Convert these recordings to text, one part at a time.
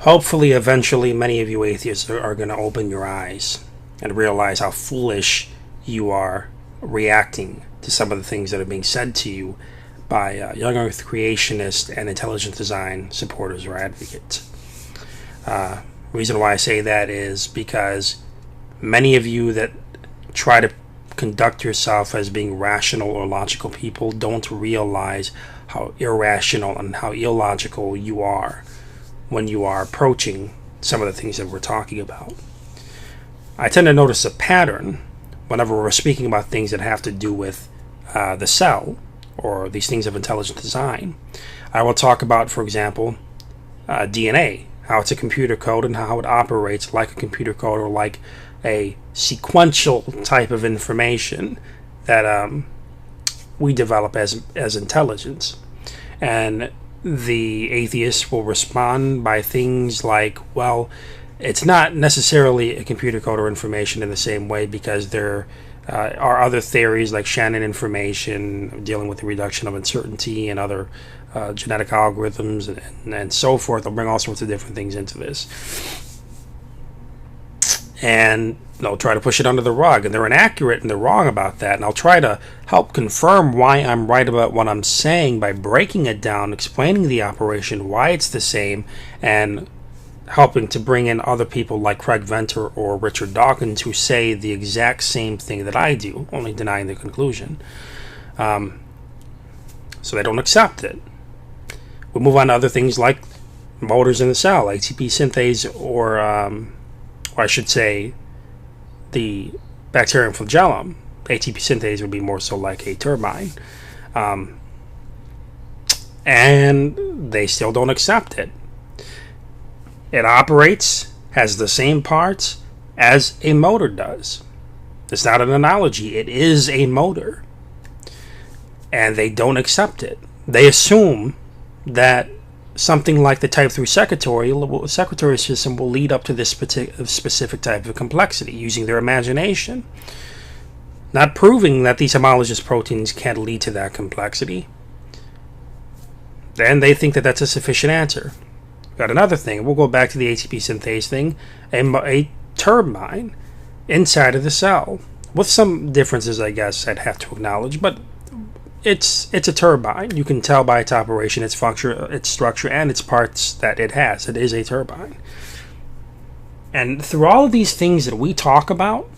Hopefully, eventually, many of you atheists are going to open your eyes and realize how foolish you are reacting to some of the things that are being said to you by young earth creationists and intelligent design supporters or advocates. Reason why I say that is because many of you that try to conduct yourself as being rational or logical people don't realize how irrational and how illogical you are when you are approaching some of the things that we're talking about. I tend to notice a pattern whenever we're speaking about things that have to do with the cell or these things of intelligent design. I will talk about, for example, DNA, how it's a computer code and how it operates like a computer code or like a sequential type of information that we develop as intelligence. And the atheists will respond by things like, well, it's not necessarily a computer code or information in the same way because there are other theories like Shannon information dealing with the reduction of uncertainty and other genetic algorithms and so forth. They'll bring all sorts of different things into this. And they'll try to push it under the rug, and they're inaccurate and they're wrong about that. And I'll try to help confirm why I'm right about what I'm saying by breaking it down, explaining the operation, why it's the same, and helping to bring in other people like Craig Venter or Richard Dawkins who say the exact same thing that I do, only denying the conclusion. So they don't accept it. We move on to other things like motors in the cell, ATP synthase, or I should say the bacterium flagellum. ATP synthase would be more so like a turbine. And they still don't accept it. It operates, has the same parts as a motor does. It's not an analogy. It is a motor. And they don't accept it. They assume that something like the type 3 secretory system will lead up to this specific type of complexity using their imagination, not proving that these homologous proteins can't lead to that complexity. Then they think that that's a sufficient answer. Got another thing. We'll go back to the ATP synthase thing. A turbine inside of the cell, with some differences, I guess I'd have to acknowledge, but it's a turbine. You can tell by its operation, its function, its structure, and its parts that it has. It is a turbine. And through all of these things that we talk about,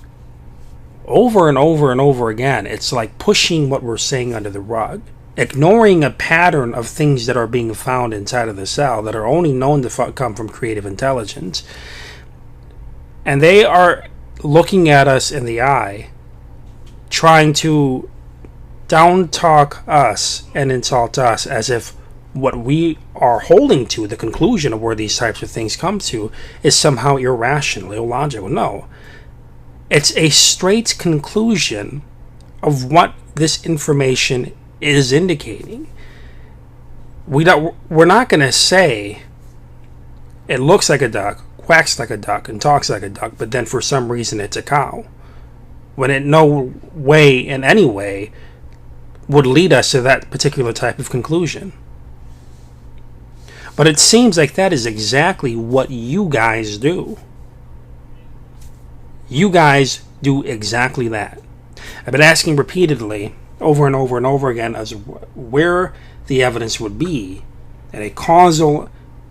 over and over and over again, it's like pushing what we're saying under the rug, ignoring a pattern of things that are being found inside of the cell that are only known to come from creative intelligence. And they are looking at us in the eye, trying to down talk us and insult us as if what we are holding to, the conclusion of where these types of things come to, is somehow irrational, illogical. No. It's a straight conclusion of what this information is indicating. We're not going to say it looks like a duck, quacks like a duck, and talks like a duck, but then for some reason it's a cow, when in no way, in any way, would lead us to that particular type of conclusion. But it seems like that is exactly what you guys do. You guys do exactly that. I've been asking repeatedly, over and over and over again, as where the evidence would be in a causal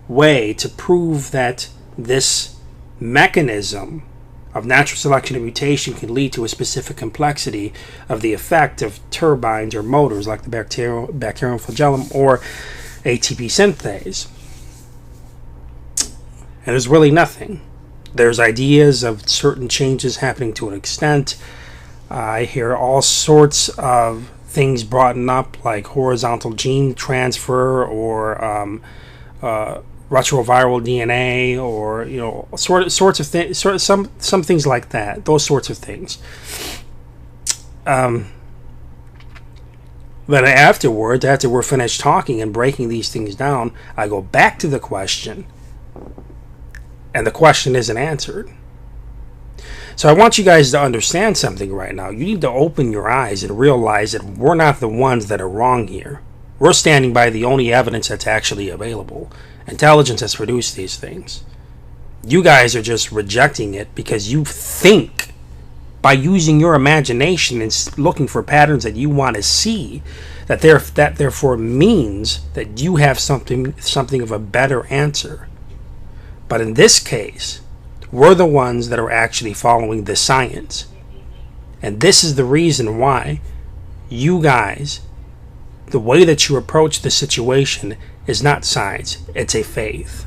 way to prove that this mechanism of natural selection and mutation can lead to a specific complexity of the effect of turbines or motors like the bacterium flagellum or ATP synthase. And there's really nothing. There's ideas of certain changes happening to an extent. I hear all sorts of things brought up like horizontal gene transfer or retroviral DNA, or sorts of things, some things like that. Those sorts of things. Then afterwards, after we're finished talking and breaking these things down, I go back to the question, and the question isn't answered. So I want you guys to understand something right now. You need to open your eyes and realize that we're not the ones that are wrong here. We're standing by the only evidence that's actually available. Intelligence has produced these things. You guys are just rejecting it because you think, by using your imagination and looking for patterns that you want to see, that therefore means that you have something of a better answer. But in this case, we're the ones that are actually following the science. And this is the reason why you guys, the way that you approach the situation is not science, it's a faith.